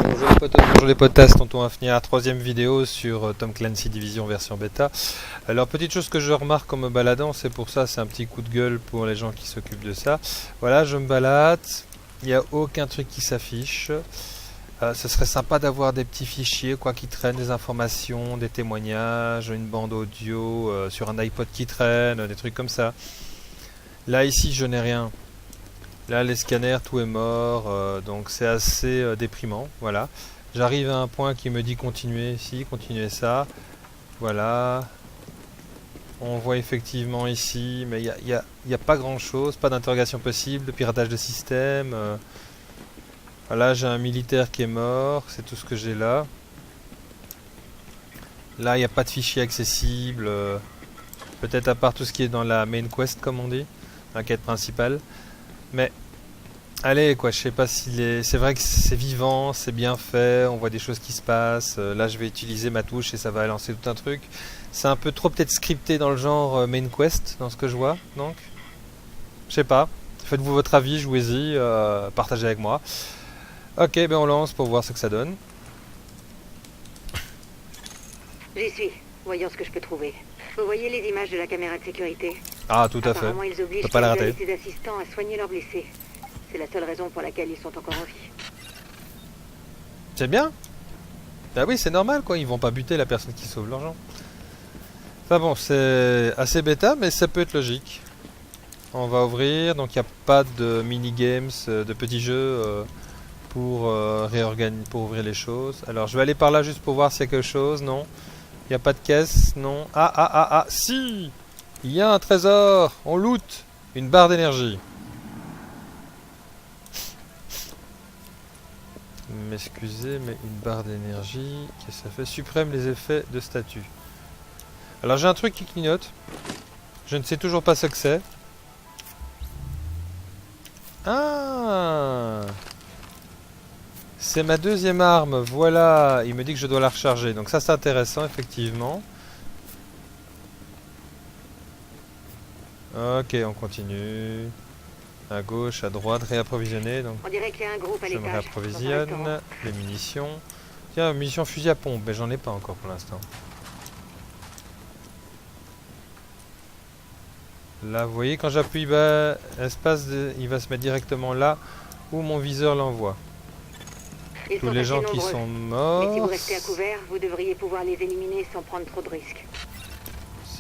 Bonjour les potas, tonton Afnia, troisième vidéo sur Tom Clancy Division version bêta. Alors petite chose que je remarque en me baladant, c'est pour ça, c'est un petit coup de gueule pour les gens qui s'occupent de ça. Voilà, je me balade, il n'y a aucun truc qui s'affiche. Ce serait sympa d'avoir des petits fichiers quoi qui traînent, des informations, des témoignages, une bande audio sur un iPod qui traîne, des trucs comme ça. Là ici je n'ai rien. Là les scanners tout est mort, donc c'est assez déprimant. Voilà. J'arrive à un point qui me dit continuer ici, continuer ça. Voilà. On voit effectivement ici, mais il y a pas grand chose, pas d'interrogation possible, de piratage de système. Voilà, j'ai un militaire qui est mort, c'est tout ce que j'ai là. Là, il n'y a pas de fichier accessible. Peut-être à part tout ce qui est dans la main quest, comme on dit, la quête principale. Mais, allez, quoi, je sais pas s'il est... C'est vrai que c'est vivant, c'est bien fait, on voit des choses qui se passent. Là, je vais utiliser ma touche et ça va lancer tout un truc. C'est un peu trop peut-être scripté dans le genre main quest, dans ce que je vois, donc. Je sais pas. Faites-vous votre avis, jouez-y, partagez avec moi. Ok, ben on lance pour voir ce que ça donne. J'y suis. Voyons ce que je peux trouver. Vous voyez les images de la caméra de sécurité? Ah, tout à fait. Apparemment, ils obligent pas la Kaiser rater. et ses assistants à soigner leurs blessés. C'est la seule raison pour laquelle ils sont encore en vie. C'est bien. Bah oui, c'est normal quoi, ils vont pas buter la personne qui sauve l'argent. Enfin bon, c'est assez bêta, mais ça peut être logique. On va ouvrir, donc il n'y a pas de mini-games, de petits jeux pour pour ouvrir les choses. Alors je vais aller par là juste pour voir s'il y a quelque chose, non. Il n'y a pas de caisse, non. Ah, si! Il y a un trésor! On loot! Une barre d'énergie. M'excusez, mais une barre d'énergie, qu'est-ce que ça fait? Supprime les effets de statut. Alors j'ai un truc qui clignote. Je ne sais toujours pas ce que c'est. Ah! C'est ma deuxième arme, voilà. Il me dit que je dois la recharger. Donc ça c'est intéressant, effectivement. Ok, on continue. À gauche, à droite, réapprovisionner. Donc On dirait qu'il y a un groupe à je me l'étage. réapprovisionne. Les munitions. Tiens, munitions fusil à pompe, mais j'en ai pas encore pour l'instant. Là, vous voyez, quand j'appuie bas, espace, il va se mettre directement là où mon viseur l'envoie. Ils Tous sont les assez gens qui nombreux. sont Mais si vous morts, restez à couvert, vous devriez pouvoir les éliminer sans prendre trop de risques.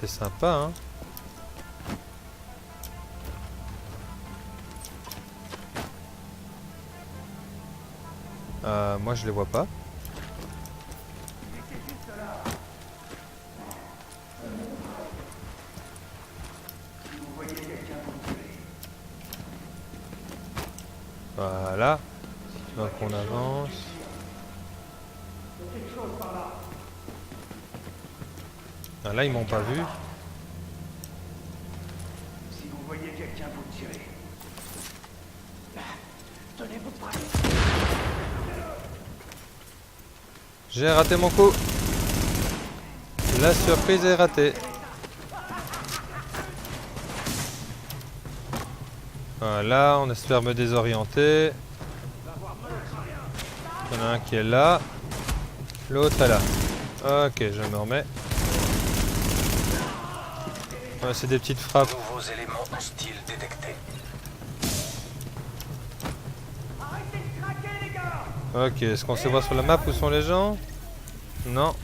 c'est sympa, hein. Moi, je les vois pas. Voilà. Donc on avance. Ah, là, ils m'ont pas vu. Si vous voyez quelqu'un, vous tirez. Tenez-vous prêts. J'ai raté mon coup. La surprise est ratée. Voilà, on espère me désorienter. Il y en a un qui est là. L'autre est là. Ok, je me remets. Ouais, c'est des petites frappes. Nouveaux éléments hostiles détectés. Ok, est-ce qu'on sait voir sur la map où sont les gens? Non.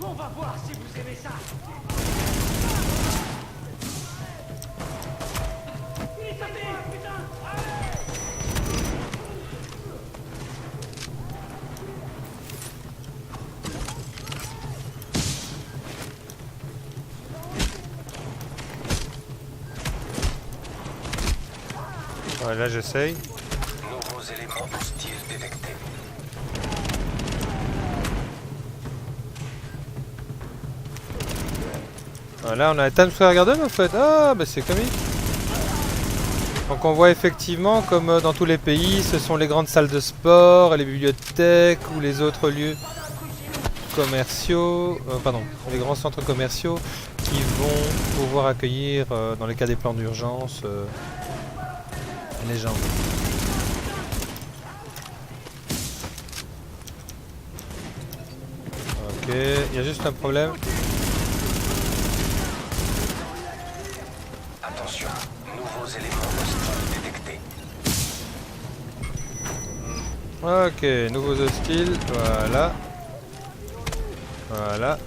On va voir si vous aimez ça. Il est sauté, putain. Ouais, là j'essaye. Nouveaux éléments hostiles détectés. Là on a Times Square Garden en fait. Ah bah c'est comique. Donc on voit effectivement comme dans tous les pays, ce sont les grandes salles de sport, les bibliothèques ou les autres lieux commerciaux, les grands centres commerciaux qui vont pouvoir accueillir, dans les cas des plans d'urgence, les gens. Ok, il y a juste un problème. Attention, nouveaux éléments hostiles détectés. Ok, nouveaux hostiles, voilà. Voilà.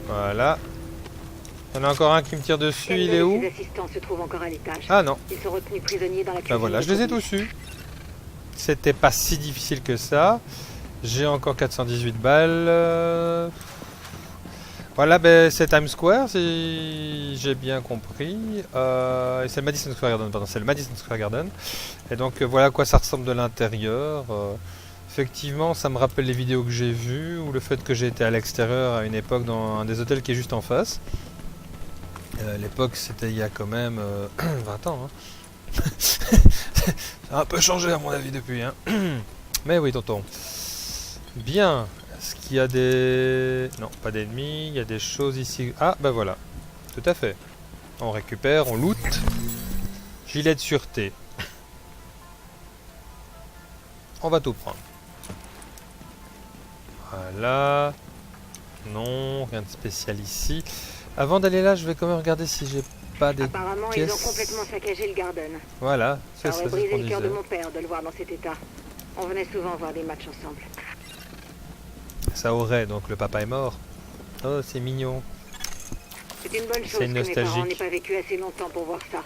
Voilà. Il y en a encore un qui me tire dessus, il est où? Ses assistants se trouvent encore à l'étage. Ah non. Ils sont retenus prisonniers dans la cuisine. Bah voilà, je les ai tous eus. C'était pas si difficile que ça. J'ai encore 418 balles. Voilà, ben, c'est Times Square, si j'ai bien compris. Et c'est le Madison Square Garden, pardon, c'est le Madison Square Garden. Et donc voilà à quoi ça ressemble de l'intérieur. Effectivement, ça me rappelle les vidéos que j'ai vues, ou le fait que j'ai été à l'extérieur à une époque dans un des hôtels qui est juste en face. L'époque, c'était il y a quand même 20 ans. Hein. Ça a un peu changé à mon avis depuis. Hein. Mais oui, tonton. Bien. Est-ce qu'il y a des... Non, pas d'ennemis. Il y a des choses ici. Ah, ben voilà. Tout à fait. On récupère, on loot. Gilet de sûreté. On va tout prendre. Voilà. Non, rien de spécial ici. Avant d'aller là, je vais quand même regarder si j'ai pas des Apparemment, caisses. ils ont complètement saccagé le Garden. Voilà, Ça c'est aurait ça, c'est ce brisé qu'on le cœur de disait. mon père de le voir dans cet état. On venait souvent voir des matchs ensemble. Ça aurait, donc le papa est mort. Oh, c'est mignon. C'est une bonne chose C'est que mes parents nostalgique. n'aient pas vécu assez longtemps pour voir ça.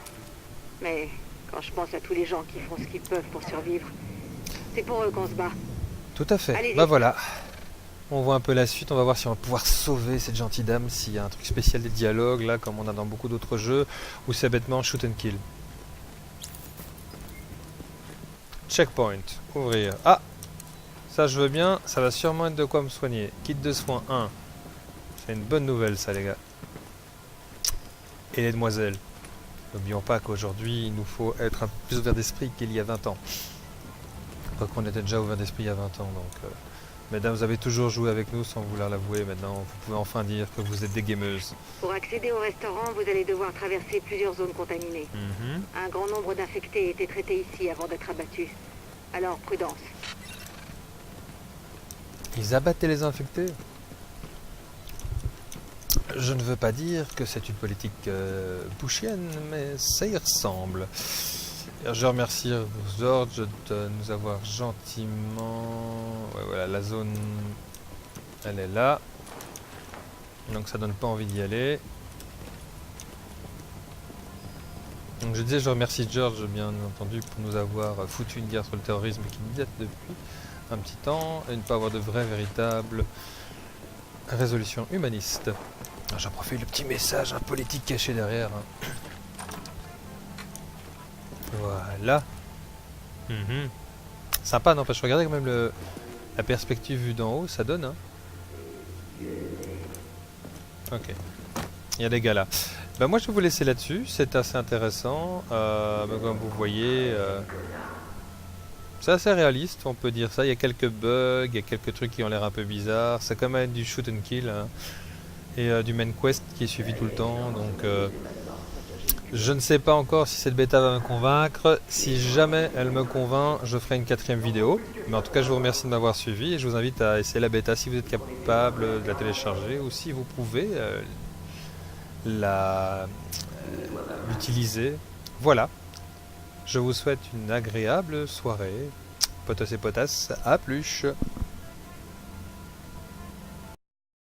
Mais quand je pense à tous les gens qui font ce qu'ils peuvent pour survivre, c'est pour eux qu'on se bat. Tout à fait. Allez-y. Bah voilà. On voit un peu la suite, on va voir si on va pouvoir sauver cette gentille dame, s'il y a un truc spécial des dialogues, là, comme on a dans beaucoup d'autres jeux, ou c'est bêtement shoot and kill. Checkpoint. Ouvrir. Ah! Ça je veux bien, ça va sûrement être de quoi me soigner. Kit de soins 1. C'est une bonne nouvelle ça les gars. Et les demoiselles. N'oublions pas qu'aujourd'hui il nous faut être un peu plus ouvert d'esprit qu'il y a 20 ans. Quoi qu'on était déjà ouvert d'esprit il y a 20 ans donc... Mesdames, vous avez toujours joué avec nous sans vouloir l'avouer. Maintenant, vous pouvez enfin dire que vous êtes des gameuses. Pour accéder au restaurant, vous allez devoir traverser plusieurs zones contaminées. Un grand nombre d'infectés étaient traités ici avant d'être abattus. Alors, prudence. Ils abattaient les infectés. Je ne veux pas dire que c'est une politique bushienne, mais ça y ressemble. Je remercie George de nous avoir gentiment... Ouais, voilà, la zone, elle est là. Donc ça donne pas envie d'y aller. Donc je disais, je remercie George, bien entendu, pour nous avoir foutu une guerre sur le terrorisme qui date depuis un petit temps, et ne pas avoir de vraie, véritable résolution humaniste. J'en profite, le petit message politique caché derrière. Hein. Voilà. Sympa, n'empêche, regardez quand même la perspective vue d'en haut, ça donne. Hein. Ok. Il y a des gars là. Ben moi je vais vous laisser là-dessus, c'est assez intéressant. Comme vous voyez, c'est assez réaliste, on peut dire ça. Il y a quelques bugs, il y a quelques trucs qui ont l'air un peu bizarres. C'est quand même du shoot and kill. Hein. Et du main quest qui est suivi tout le temps. Donc je ne sais pas encore si cette bêta va me convaincre. Si jamais elle me convainc, je ferai une 4e vidéo. Mais en tout cas, je vous remercie de m'avoir suivi et je vous invite à essayer la bêta si vous êtes capable de la télécharger ou si vous pouvez l'utiliser. Voilà. Je vous souhaite une agréable soirée. Potos et potasses, à plus.